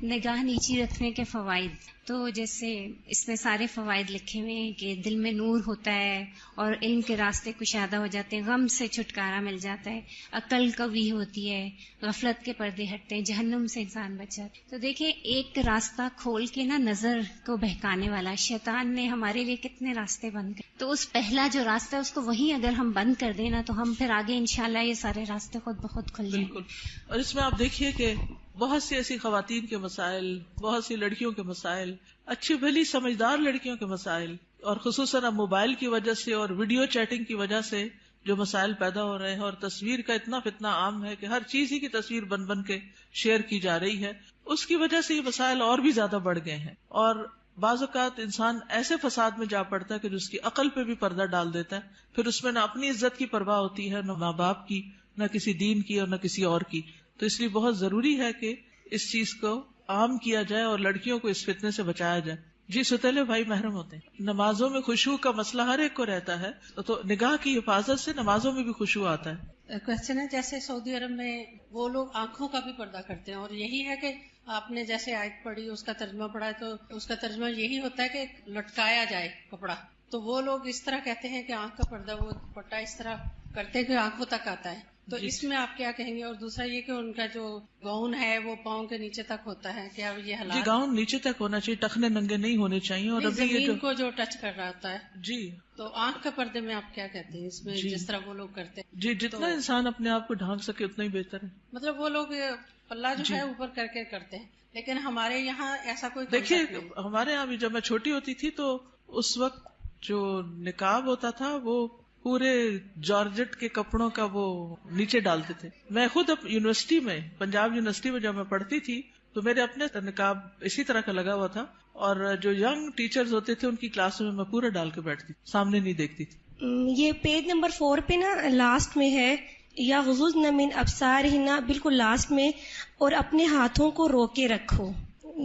نگاہ نیچی رکھنے کے فوائد. تو جیسے اس میں سارے فوائد لکھے ہوئے ہیں کہ دل میں نور ہوتا ہے اور علم کے راستے کشادہ ہو جاتے ہیں، غم سے چھٹکارا مل جاتا ہے، عقل قوی ہوتی ہے، غفلت کے پردے ہٹتے ہیں، جہنم سے انسان بچ جاتا ہے. تو دیکھیں، ایک راستہ کھول کے نا نظر کو بہکانے والا شیطان نے ہمارے لیے کتنے راستے بند کر، تو اس پہلا جو راستہ ہے اس کو وہیں اگر ہم بند کر دیں نا تو ہم پھر آگے انشاءاللہ یہ سارے راستے خود بخود کھل جائیں. بالکل. اور اس میں آپ دیکھیے کہ بہت سی ایسی خواتین کے مسائل، بہت سی لڑکیوں کے مسائل، اچھی بھلی سمجھدار لڑکیوں کے مسائل، اور خصوصاً اب موبائل کی وجہ سے اور ویڈیو چیٹنگ کی وجہ سے جو مسائل پیدا ہو رہے ہیں، اور تصویر کا اتنا فتنہ عام ہے کہ ہر چیز ہی کی تصویر بن بن کے شیئر کی جا رہی ہے، اس کی وجہ سے یہ مسائل اور بھی زیادہ بڑھ گئے ہیں. اور بعض اوقات انسان ایسے فساد میں جا پڑتا ہے کہ جو اس کی عقل پہ بھی پردہ ڈال دیتا ہے، پھر اس میں نہ اپنی عزت کی پرواہ ہوتی ہے، نہ ماں باپ کی، نہ کسی دین کی اور نہ کسی اور کی. تو اس لیے بہت ضروری ہے کہ اس چیز کو عام کیا جائے اور لڑکیوں کو اس فتنے سے بچایا جائے. جی ستیلے بھائی محرم ہوتے ہیں. نمازوں میں خشوع کا مسئلہ ہر ایک کو رہتا ہے، تو نگاہ کی حفاظت سے نمازوں میں بھی خشوع آتا ہے. کوشچن ہے، جیسے سعودی عرب میں وہ لوگ آنکھوں کا بھی پردہ کرتے ہیں، اور یہی ہے کہ آپ نے جیسے آیت پڑھی، اس کا ترجمہ پڑھا ہے، تو اس کا ترجمہ یہی ہوتا ہے کہ لٹکایا جائے کپڑا. تو وہ لوگ اس طرح کہتے ہیں کہ آنکھ کا پردہ، وہ پٹا اس طرح کرتے کہ آنکھوں تک آتا ہے. تو اس میں آپ کیا کہیں گے؟ اور دوسرا یہ کہ ان کا جو گاؤن ہے وہ پاؤں کے نیچے تک ہوتا ہے، کیا یہ حالات؟ جی گاؤن نیچے تک ہونا چاہیے، ٹخنے ننگے نہیں ہونے چاہیے. اور ابھی یہ زمین کو جو ٹچ کر رہا ہوتا ہے. جی تو آنکھ کے پردے میں آپ کیا کہتے ہیں اس میں؟ جس طرح وہ لوگ کرتے ہیں جی، جتنا انسان اپنے آپ کو ڈھانک سکے اتنا ہی بہتر ہے. مطلب وہ لوگ پلہ جو ہے اوپر کر کے کرتے ہیں، لیکن ہمارے یہاں ایسا کوئی دیکھیے ہمارے یہاں بھی جب میں چھوٹی ہوتی تھی تو اس وقت جو نقاب ہوتا تھا وہ پورے جارجٹ کے کپڑوں کا وہ نیچے ڈالتے تھے. میں خود یونیورسٹی میں، پنجاب یونیورسٹی میں جب میں پڑھتی تھی تو میرے اپنے نقاب اسی طرح کا لگا ہوا تھا، اور جو ینگ ٹیچرز ہوتے تھے ان کی کلاسوں میں میں پورا ڈال کے بیٹھتی تھی، سامنے نہیں دیکھتی تھی. یہ پیج نمبر 4 پہ نا لاسٹ میں ہے، یا غضضن من ابصارہن، بالکل لاسٹ میں، اور اپنے ہاتھوں کو روکے رکھو.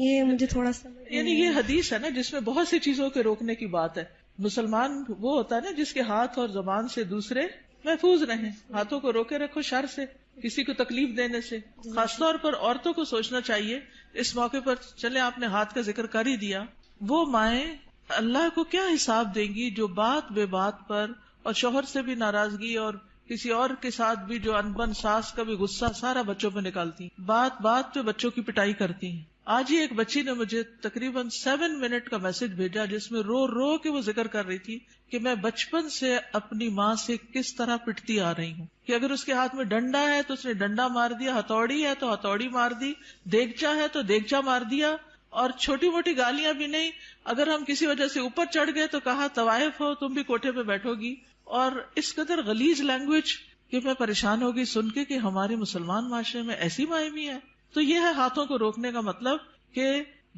یہ مجھے تھوڑا سا یعنی یہ حدیث ہے نا جس میں بہت سی چیزوں کے روکنے کی بات ہے. مسلمان وہ ہوتا ہے نا جس کے ہاتھ اور زبان سے دوسرے محفوظ رہیں. ہاتھوں کو روکے رکھو شر سے، کسی کو تکلیف دینے سے. خاص طور پر عورتوں کو سوچنا چاہیے اس موقع پر. چلے آپ نے ہاتھ کا ذکر کر ہی دیا، وہ مائیں اللہ کو کیا حساب دیں گی جو بات بے بات پر اور شوہر سے بھی ناراضگی اور کسی اور کے ساتھ بھی جو انبن ساس کا بھی غصہ سارا بچوں پہ نکالتی، بات بات پہ بچوں کی پٹائی کرتی ہیں. آج ہی ایک بچی نے مجھے تقریباً 7 منٹ کا میسج بھیجا جس میں رو رو کے وہ ذکر کر رہی تھی کہ میں بچپن سے اپنی ماں سے کس طرح پٹتی آ رہی ہوں، کہ اگر اس کے ہاتھ میں ڈنڈا ہے تو اس نے ڈنڈا مار دیا، ہتھوڑی ہے تو ہتھوڑی مار دی، دیگچا ہے تو دیگچا مار دیا، اور چھوٹی موٹی گالیاں بھی نہیں. اگر ہم کسی وجہ سے اوپر چڑھ گئے تو کہا طوائف ہو تم بھی کوٹھے پہ بیٹھو گی. اور اس قدر غلیظ لینگویج کہ میں پریشان ہوگی سن کے کہ ہمارے مسلمان معاشرے میں ایسی مائیں بھی ہیں. تو یہ ہے ہاتھوں کو روکنے کا مطلب کہ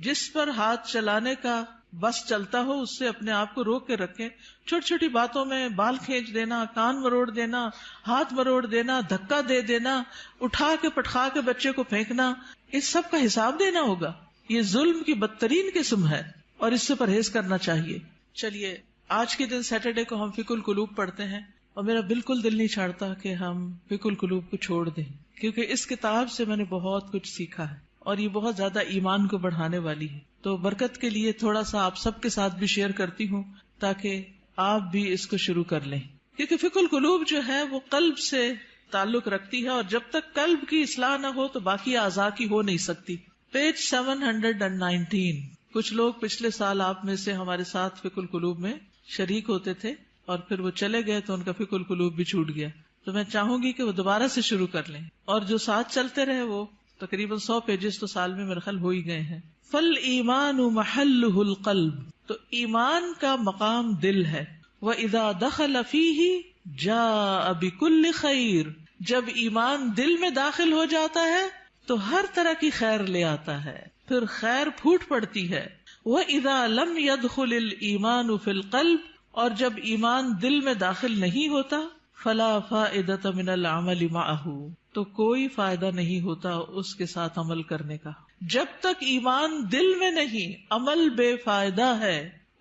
جس پر ہاتھ چلانے کا بس چلتا ہو اس سے اپنے آپ کو روک کے رکھیں. چھوٹی چھوٹی باتوں میں بال کھینچ دینا، کان مروڑ دینا، ہاتھ مروڑ دینا، دھکا دے دینا، اٹھا کے پٹخا کے بچے کو پھینکنا، اس سب کا حساب دینا ہوگا. یہ ظلم کی بدترین قسم ہے اور اس سے پرہیز کرنا چاہیے. چلیے آج کے دن سیٹرڈے کو ہم فقہ القلوب پڑھتے ہیں، اور میرا بالکل دل نہیں چاہتا کہ ہم فقہ القلوب کو چھوڑ دیں، کیونکہ اس کتاب سے میں نے بہت کچھ سیکھا ہے اور یہ بہت زیادہ ایمان کو بڑھانے والی ہے. تو برکت کے لیے تھوڑا سا آپ سب کے ساتھ بھی شیئر کرتی ہوں تاکہ آپ بھی اس کو شروع کر لیں، کیونکہ فقہ القلوب جو ہے وہ قلب سے تعلق رکھتی ہے، اور جب تک قلب کی اصلاح نہ ہو تو باقی اعضاء کی ہو نہیں سکتی. پیج 719. کچھ لوگ پچھلے سال آپ میں سے ہمارے ساتھ فقہ القلوب میں شریک ہوتے تھے اور پھر وہ چلے گئے تو ان کا فقہ القلوب بھی چھوٹ گیا. تو میں چاہوں گی کہ وہ دوبارہ سے شروع کر لیں، اور جو ساتھ چلتے رہے وہ تقریباً 100 پیجز تو سال میں میرے خیال ہو ہی گئے ہیں. فَالْإِيمَانُ مَحَلُّهُ الْقَلْبُ، تو ایمان کا مقام دل ہے. وَإِذَا دَخَلَ فِيهِ جَاءَ بِكُلِّ خَيْرٍ، جب ایمان دل میں داخل ہو جاتا ہے تو ہر طرح کی خیر لے آتا ہے، پھر خیر پھوٹ پڑتی ہے. وَإِذَا لَمْ يَدْخُلِ الْإِيمَانُ فِي الْقَلْبِ، اور جب ایمان دل میں داخل نہیں ہوتا فَلَا فَائِدَةَ مِنَ الْعَمَلِ مَعَهُ، تو کوئی فائدہ نہیں ہوتا اس کے ساتھ عمل کرنے کا. جب تک ایمان دل میں نہیں عمل بے فائدہ ہے،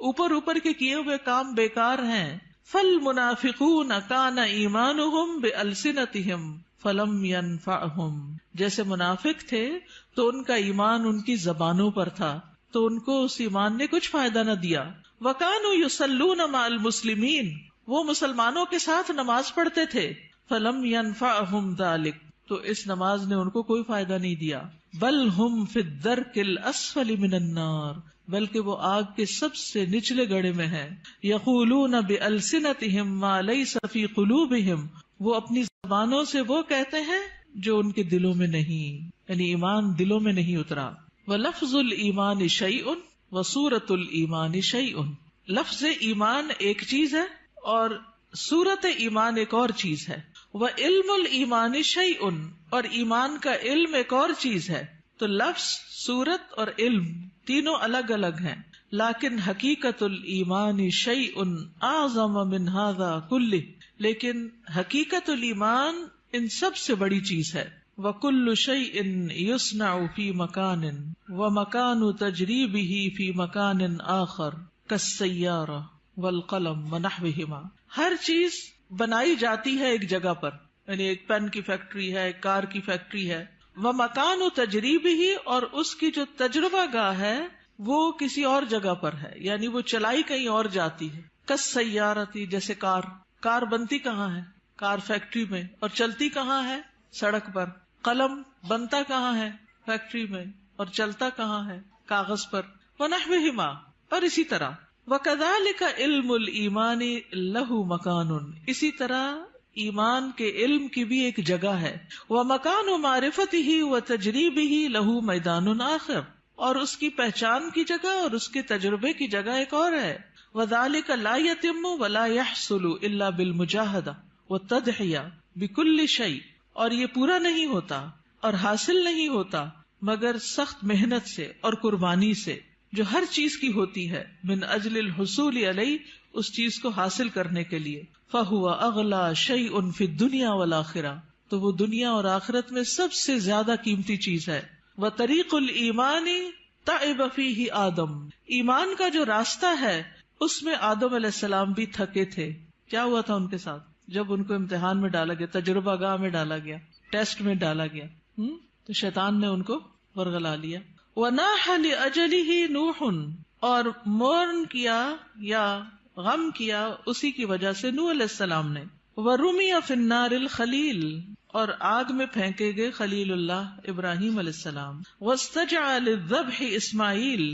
اوپر اوپر کے کیے ہوئے کام بیکار ہیں. فَالْمُنَافِقُونَ كَانَ إِيمَانُهُمْ بِأَلْسِنَتِهِمْ فَلَمْ يَنْفَعْهُمْ، جیسے منافق تھے تو ان کا ایمان ان کی زبانوں پر تھا تو ان کو اس ایمان نے کچھ فائدہ نہ دیا. وَكَانُوا يُصَلُّونَ مَعَ الْمُسْلِمِينَ، وہ مسلمانوں کے ساتھ نماز پڑھتے تھے. فَلَمْ يَنْفَعْهُمْ ذَلِكَ، تو اس نماز نے ان کو کوئی فائدہ نہیں دیا. بل ہم فی الدرک الاسفل من النار، بلکہ وہ آگ کے سب سے نچلے گڑھے میں ہیں. یقولون بألسنتہم ما لیس فی قلوبہم، وہ اپنی زبانوں سے وہ کہتے ہیں جو ان کے دلوں میں نہیں، یعنی ایمان دلوں میں نہیں اترا. وَلَفْظُ الْإِيمَانِ شَيْءٌ وَصُورَةُ الْإِيمَانِ شَيْءٌ، لفظ ایمان ایک چیز ہے اور صورت ایمان ایک اور چیز ہے. وَعِلْمُ الْإِيمَانِ شَيْءٌ، اور ایمان کا علم ایک اور چیز ہے. تو لفظ، صورت اور علم تینوں الگ الگ ہیں. لیکن حقیقت الایمان شیء اعظم من هذا کلہ، لیکن حقیقت الایمان ان سب سے بڑی چیز ہے. وَكُلُّ شَيْءٍ يُصْنَعُ فِي مَكَانٍ وَمَكَانُ تَجْرِيبِهِ فِي مَكَانٍ آخر كَالسَّيَّارَةِ وَالْقَلَمِ وَنَحْوِهِمَا، ہر چیز بنائی جاتی ہے ایک جگہ پر، یعنی ایک پین کی فیکٹری ہے، ایک کار کی فیکٹری ہے. وَمَكَانُ تَجْرِيبِهِ، اور اس کی جو تجربہ گاہ ہے وہ کسی اور جگہ پر ہے، یعنی وہ چلائی کہیں اور جاتی ہے. كَالسَّيَّارَةِ، جیسے کار بنتی کہاں ہے؟ کار فیکٹری میں، اور چلتی کہاں ہے؟ سڑک پر. قلم بنتا کہاں ہے؟ فیکٹری میں، اور چلتا کہاں ہے؟ کاغذ پر. وَنَحْوِهِمَا، اور اسی طرح. وَكَذَلِكَ عِلْمُ الْإِيمَانِ لَهُ مَكَانٌ، اسی طرح ایمان کے علم کی بھی ایک جگہ ہے. وَمَكَانُ مَعْرِفَتِهِ وَتَجْرِيبِهِ لَهُ مَيْدَانٌ آخر، اور اس کی پہچان کی جگہ اور اس کے تجربے کی جگہ ایک اور ہے. وَذَلِكَ لَا يَتِمُّ وَلَا يَحْصُلُ إِلَّا بِالْمُجَاهَدَةِ وَالتَّضْحِيَةِ بِكُلِّ شَيْءٍ، اور یہ پورا نہیں ہوتا اور حاصل نہیں ہوتا مگر سخت محنت سے اور قربانی سے، جو ہر چیز کی ہوتی ہے. من اجل الحصول علیہ، اس چیز کو حاصل کرنے کے لیے. فہو اغلی شیء فی الدنیا والآخرہ، تو وہ دنیا اور آخرت میں سب سے زیادہ قیمتی چیز ہے. وطریق الایمان تعب فیہ آدم، ایمان کا جو راستہ ہے اس میں آدم علیہ السلام بھی تھکے تھے. کیا ہوا تھا ان کے ساتھ؟ جب ان کو امتحان میں ڈالا گیا، تجربہ گاہ میں ڈالا گیا، ٹیسٹ میں ڈالا گیا، تو شیطان نے ان کو ورغلا لیا. وَنَاحَ لِأَجَلِهِ نُوحٌ، اور مورن کیا یا غم کیا اسی کی وجہ سے نوح علیہ السلام نے. وَرُمِيَ فِي النَّارِ الْخَلِيلِ، اور آگ میں پھینکے گئے خلیل اللہ ابراہیم علیہ السلام. وَاسْتَجَعَ لِلذَّبْحِ اسماعیل،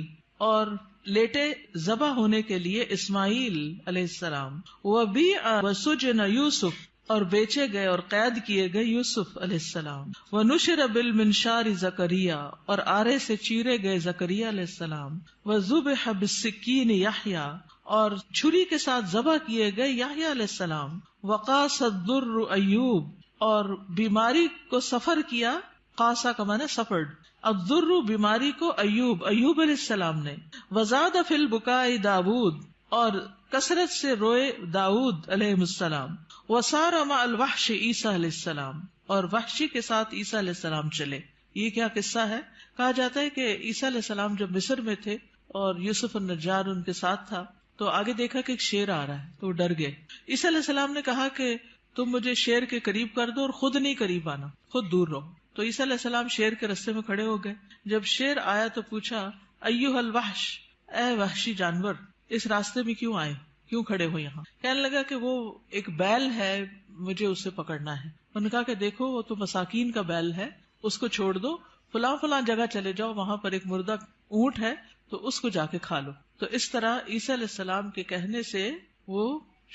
اور لیٹے ذبح ہونے کے لیے اسماعیل علیہ السلام. وَبِيعَ وَسُجِنَ یوسف، اور بیچے گئے اور قید کیے گئے یوسف علیہ السلام. وَنُشِرَ بِالْمِنشَارِ زکریا، اور آرے سے چیرے گئے زکریا علیہ السلام. وَذُبِحَ بِالسِّكِّينِ یحییٰ، اور چھری کے ساتھ ذبح کیے گئے یحییٰ علیہ السلام. وَقَاسَ الضُّرُّ ایوب، اور بیماری کو سفر کیا، قاسا کا معنی سفرڈ، الضُّرُّ بیماری کو ایوب علیہ السلام نے. وَزَادَ فِي الْبُكَاءِ داود، اور کثرت سے روئے داؤد علیہ السلام. وَسَارَ مَعَ الْوَحْشِ عیسیٰ علیہ السلام، اور وحشی کے ساتھ عیسیٰ علیہ السلام چلے. یہ کیا قصہ ہے؟ کہا جاتا ہے کہ عیسیٰ علیہ السلام جب مصر میں تھے اور یوسف النجار ان کے ساتھ تھا، تو آگے دیکھا کہ ایک شیر آ رہا ہے تو وہ ڈر گئے. عیسیٰ علیہ السلام نے کہا کہ تم مجھے شیر کے قریب کر دو اور خود نہیں قریب آنا، خود دور رہو. تو عیسیٰ علیہ السلام شیر کے رستے میں کھڑے ہو گئے. جب شیر آیا تو پوچھا، ایھا الوحش، اے وحشی جانور، اس راستے میں کیوں آئے، کیوں کھڑے ہو یہاں؟ کہنے لگا کہ وہ ایک بیل ہے، مجھے اسے پکڑنا ہے. انہوں نے کہا کہ دیکھو وہ تو مساکین کا بیل ہے، اس کو چھوڑ دو، فلاں فلاں جگہ چلے جاؤ، وہاں پر ایک مردہ اونٹ ہے تو اس کو جا کے کھا لو. تو اس طرح عیسیٰ علیہ السلام کے کہنے سے وہ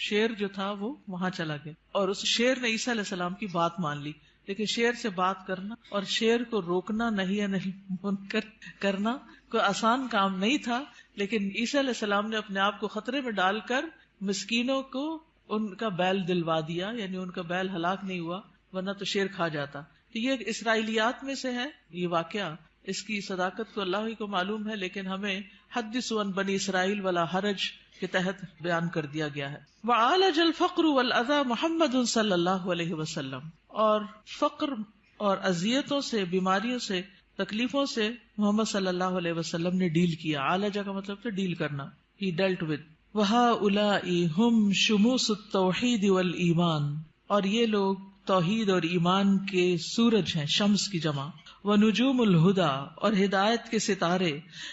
شیر جو تھا وہ وہاں چلا گیا، اور اس شیر نے عیسیٰ علیہ السلام کی بات مان لی. لیکن شیر سے بات کرنا اور شیر کو روکنا، نہیں منکر کرنا کوئی آسان کام نہیں تھا. لیکن عیسیٰ علیہ السلام نے اپنے آپ کو خطرے میں ڈال کر مسکینوں کو ان کا بیل دلوا دیا، یعنی ان کا بیل ہلاک نہیں ہوا، ورنہ تو شیر کھا جاتا. تو یہ اسرائیلیات میں سے ہے یہ واقعہ. اس کی صداقت تو اللہ ہی کو معلوم ہے، لیکن ہمیں حدثوا عن بنی اسرائیل ولا حرج کے تحت بیان کر دیا گیا ہے. وعالج الفقر والاذى محمد صلی اللہ علیہ وسلم، اور فقر اور اذیتوں سے، بیماریوں سے، تکلیفوں سے محمد صلی اللہ علیہ وسلم نے ڈیل کیا. عالجہ کا مطلب ہے ڈیل کرنا. ہی ڈیلٹ ود. وہؤلاء ہم شموس التوحید والایمان، اور یہ لوگ توحید اور ایمان کے سورج ہیں، شمس کی جمع. ونجوم الہدی، اور ہدایت کے ستارے.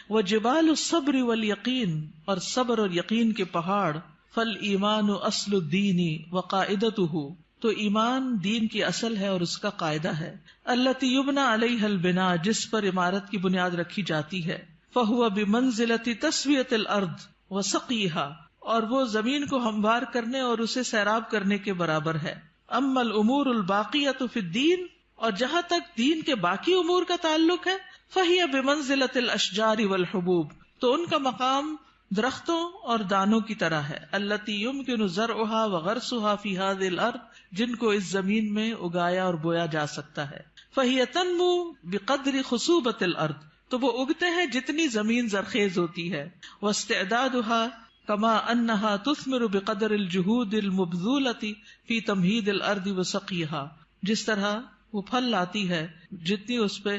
وجبال الصبر والیقین، اور صبر اور یقین کے پہاڑ. فالایمان اصل الدین وقاعدتہ، تو ایمان دین کی اصل ہے اور اس کا قاعدہ ہے. التی یبنى علیہ البناء، جس پر عمارت کی بنیاد رکھی جاتی ہے. فہو بمنزلۃ تسویۃ الارض وسقیها، اور وہ زمین کو ہموار کرنے اور اسے سیراب کرنے کے برابر ہے. اما الامور الباقیۃ فی الدین، اور جہاں تک دین کے باقی امور کا تعلق ہے، فہی بمنزلۃ الاشجار والحبوب، تو ان کا مقام درختوں اور دانوں کی طرح ہے. التی یمکن زرعها وغرسها فی هذه الارض، جن کو اس زمین میں اگایا اور بویا جا سکتا ہے. فہی تنمو بقدر خصوبۃ الارض، تو وہ اگتے ہیں جتنی زمین زرخیز ہوتی ہے. واستعدادها کما انہا تثمر بقدر الجہود المبذولۃ فی تمہید الارض وسقیها، جس طرح وہ پھل لاتی ہے جتنی اس پہ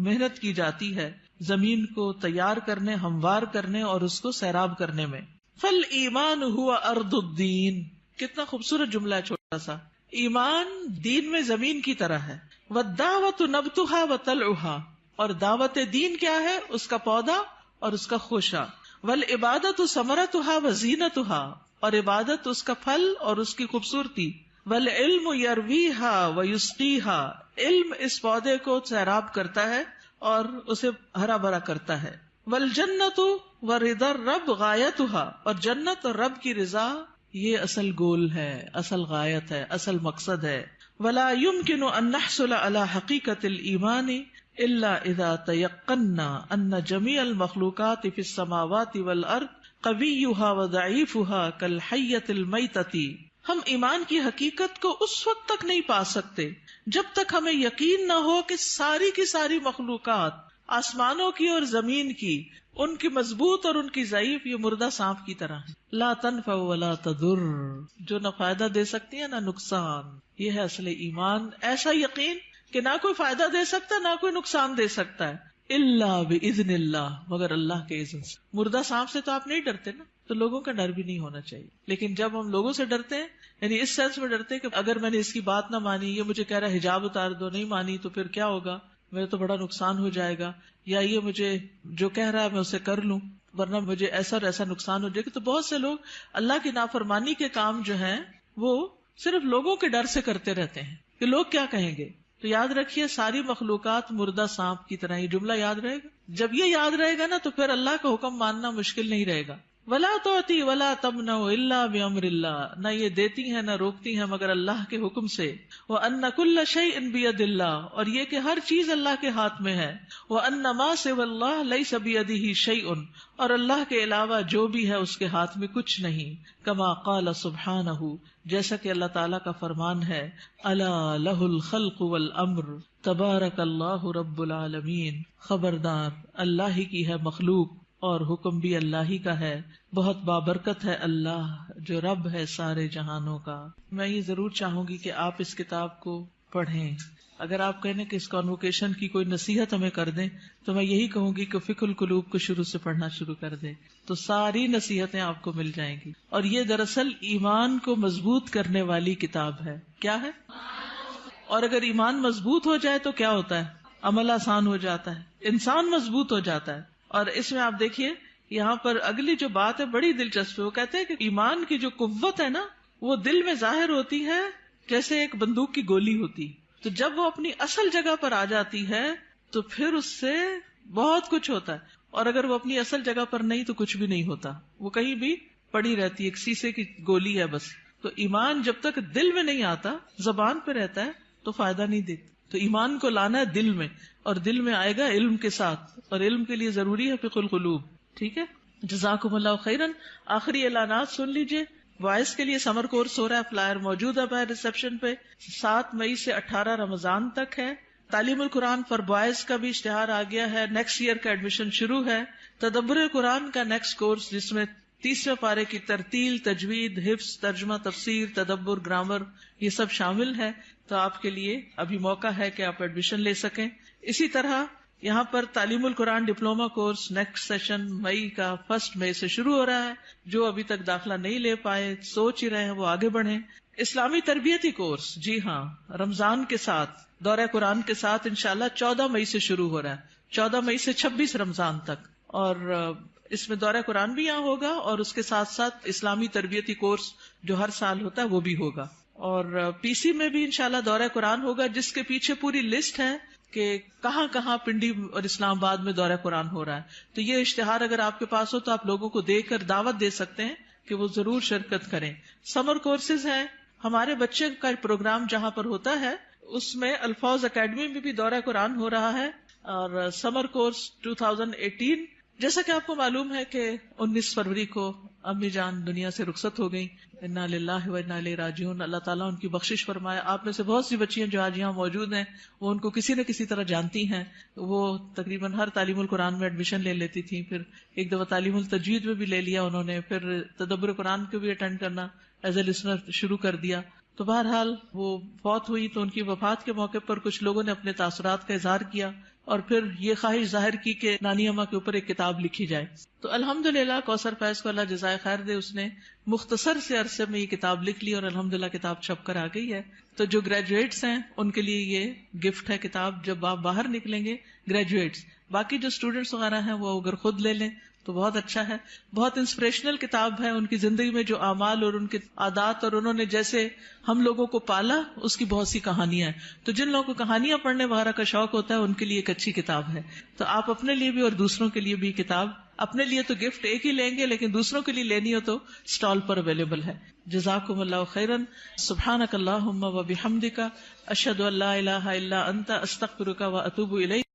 محنت کی جاتی ہے زمین کو تیار کرنے، ہموار کرنے اور اس کو سیراب کرنے میں. فالایمان هو ارض الدین، کتنا خوبصورت جملہ ہے چھوٹا سا. ایمان دین میں زمین کی طرح ہے. والدعوۃ نبتها وطلعها، اور دعوت دین کیا ہے؟ اس کا پودا اور اس کا خوشہ. والعبادت ثمرتها وزینتها، اور عبادت اس کا پھل اور اس کی خوبصورتی. والعلم یرویہا ویسقیہا، علم اس پودے کو سیراب کرتا ہے اور اسے ہرا بھرا کرتا ہے. والجنت ورضا الرب غایتھا، اور جنت اور رب کی رضا یہ اصل گول ہے، اصل غایت ہے، اصل مقصد ہے. ولا يمكن ان نحصل على حقیقت الایمان الا اذا تیقنا ان جميع المخلوقات في السماوات والارض قویھا وضعیفھا کالحیۃ المیتۃ. ہم ایمان کی حقیقت کو اس وقت تک نہیں پا سکتے جب تک ہمیں یقین نہ ہو کہ ساری کی ساری مخلوقات، آسمانوں کی اور زمین کی، ان کی مضبوط اور ان کی ضعیف یہ مردہ سانپ کی طرح ہے. لا تنفع ولا تضر، جو نہ فائدہ دے سکتی ہے نہ نقصان. یہ ہے اصل ایمان، ایسا یقین کہ نہ کوئی فائدہ دے سکتا نہ کوئی نقصان دے سکتا ہے، الا باذن اللہ، مگر اللہ کے اذن سے. مردہ سانپ سے تو آپ نہیں ڈرتے نا، تو لوگوں کا ڈر بھی نہیں ہونا چاہیے. لیکن جب ہم لوگوں سے ڈرتے ہیں، یعنی اس سینس میں ڈرتے ہیں کہ اگر میں نے اس کی بات نہ مانی، یہ مجھے کہہ رہا ہے حجاب اتار دو، نہیں مانی تو پھر کیا ہوگا، میرا تو بڑا نقصان ہو جائے گا، یا یہ مجھے جو کہہ رہا ہے میں اسے کر لوں ورنہ مجھے ایسا اور ایسا نقصان ہو جائے گا. تو بہت سے لوگ اللہ کی نافرمانی کے کام جو ہیں وہ صرف لوگوں کے ڈر سے کرتے رہتے ہیں کہ لوگ کیا کہیں گے. تو یاد رکھیے ساری مخلوقات مردہ سانپ کی طرح. یہ جملہ یاد رہے گا. جب یہ یاد رہے گا نا تو پھر اللہ کا حکم ماننا مشکل نہیں رہے گا. ولا تعطی ولا تمنع الا بامر اللہ، نہ یہ دیتی ہیں نہ روکتی ہیں مگر اللہ کے حکم سے. وان کل شیء بید اللہ، اور یہ کہ ہر چیز اللہ کے ہاتھ میں ہے. وان ما سوى اللہ لیس بیدہ شیء، اور اللہ کے علاوہ جو بھی ہے اس کے ہاتھ میں کچھ نہیں. کما قال سبحانہ، جیسا کہ اللہ تعالیٰ کا فرمان ہے، الا لہ الخلق والامر تبارک اللہ رب العالمین. خبردار، اللہ ہی کی ہے مخلوق اور حکم بھی اللہ ہی کا ہے، بہت بابرکت ہے اللہ جو رب ہے سارے جہانوں کا. میں یہ ضرور چاہوں گی کہ آپ اس کتاب کو پڑھیں. اگر آپ کہنے کہ اس کانوکیشن کی کوئی نصیحت ہمیں کر دیں تو میں یہی کہوں گی کہ فقہ القلوب کو شروع سے پڑھنا شروع کر دیں، تو ساری نصیحتیں آپ کو مل جائیں گی. اور یہ دراصل ایمان کو مضبوط کرنے والی کتاب ہے. کیا ہے؟ اور اگر ایمان مضبوط ہو جائے تو کیا ہوتا ہے؟ عمل آسان ہو جاتا ہے، انسان مضبوط ہو جاتا ہے. اور اس میں آپ دیکھیے یہاں پر اگلی جو بات ہے بڑی دلچسپ ہے. وہ کہتے ہیں کہ ایمان کی جو قوت ہے نا وہ دل میں ظاہر ہوتی ہے جیسے ایک بندوق کی گولی ہوتی. تو جب وہ اپنی اصل جگہ پر آ جاتی ہے تو پھر اس سے بہت کچھ ہوتا ہے. اور اگر وہ اپنی اصل جگہ پر نہیں تو کچھ بھی نہیں ہوتا، وہ کہیں بھی پڑی رہتی ہے، ایک شیشے کی گولی ہے بس. تو ایمان جب تک دل میں نہیں آتا، زبان پہ رہتا ہے تو فائدہ نہیں دیتا. تو ایمان کو لانا ہے دل میں، اور دل میں آئے گا علم کے ساتھ، اور علم کے لیے ضروری ہے فقہ القلوب. ٹھیک ہے، جزاکم اللہ خیرن. آخری اعلانات سن لیجئے. وائس کے لیے سمر کورس ہو رہا ہے، فلائر موجود ہے باہر ریسپشن پہ. 7 مئی سے 18 رمضان تک ہے. تعلیم القرآن فار بوائز کا بھی اشتہار آ گیا ہے، نیکسٹ ایئر کا ایڈمیشن شروع ہے. تدبر قرآن کا نیکسٹ کورس جس میں 30ویں پارے کی ترتیل، تجوید، حفظ، ترجمہ، تفسیر، تدبر، گرامر یہ سب شامل ہے. تو آپ کے لیے ابھی موقع ہے کہ آپ ایڈمیشن لے سکیں. اسی طرح یہاں پر تعلیم القرآن ڈپلوما کورس نیکسٹ سیشن مئی کا 1 مئی سے شروع ہو رہا ہے. جو ابھی تک داخلہ نہیں لے پائے، سوچ ہی رہے ہیں، وہ آگے بڑھیں. اسلامی تربیتی کورس، جی ہاں، رمضان کے ساتھ دورہ قرآن کے ساتھ انشاءاللہ 14 مئی سے شروع ہو رہا ہے، 14 مئی سے 26 رمضان تک. اور اس میں دورہ قرآن بھی یہاں ہوگا اور اس کے ساتھ ساتھ اسلامی تربیتی کورس جو ہر سال ہوتا ہے وہ بھی ہوگا. اور پی سی میں بھی انشاءاللہ دورہ قرآن ہوگا، جس کے پیچھے پوری لسٹ ہے کہ کہاں کہاں پنڈی اور اسلام آباد میں دورہ قرآن ہو رہا ہے. تو یہ اشتہار اگر آپ کے پاس ہو تو آپ لوگوں کو دے کر دعوت دے سکتے ہیں کہ وہ ضرور شرکت کریں. سمر کورسز ہیں. ہمارے بچے کا پروگرام جہاں پر ہوتا ہے اس میں الفاظ اکیڈمی میں بھی دورہ قرآن ہو رہا ہے. اور سمر کورس 2018، جیسا کہ آپ کو معلوم ہے کہ 19 فروری کو امی جان دنیا سے رخصت ہو گئی. انا للہ و انا الیہ راجعون. اللہ تعالیٰ ان کی بخشش فرمائے. آپ میں سے بہت سی بچیاں جو آج یہاں موجود ہیں وہ ان کو کسی نہ کسی طرح جانتی ہیں. وہ تقریباً ہر تعلیم القرآن میں ایڈمیشن لے لیتی تھیں، پھر ایک دفعہ تعلیم التجوید میں بھی لے لیا انہوں نے، پھر تدبر قرآن کو بھی اٹینڈ کرنا ایز اے لسنر شروع کر دیا. تو بہرحال وہ فوت ہوئی تو ان کی وفات کے موقع پر کچھ لوگوں نے اپنے تاثرات کا اظہار کیا اور پھر یہ خواہش ظاہر کی کہ نانی اماں کے اوپر ایک کتاب لکھی جائے. تو الحمدللہ کوثر فیض کو اللہ جزائے خیر دے، اس نے مختصر سے عرصے میں یہ کتاب لکھ لی اور الحمدللہ کتاب چھپ کر آ گئی ہے. تو جو گریجویٹس ہیں ان کے لیے یہ گفٹ ہے کتاب، جب آپ باہر نکلیں گے گریجویٹس. باقی جو اسٹوڈینٹس وغیرہ ہیں وہ اگر خود لے لیں تو بہت اچھا ہے. بہت انسپریشنل کتاب ہے. ان کی زندگی میں جو اعمال اور ان کے عادات اور انہوں نے جیسے ہم لوگوں کو پالا اس کی بہت سی کہانیاں ہیں. تو جن لوگوں کو کہانیاں پڑھنے وغیرہ کا شوق ہوتا ہے ان کے لیے ایک اچھی کتاب ہے. تو آپ اپنے لیے بھی اور دوسروں کے لیے بھی کتاب, اپنے لیے تو گفٹ ایک ہی لیں گے لیکن دوسروں کے لیے لینی ہو تو اسٹال پر اویلیبل ہے. جزاکم اللہ خیرا. سبحانک اللہم و بحمدک اشہد ان لا الہ الا انت استغفرک و اتوب الیک.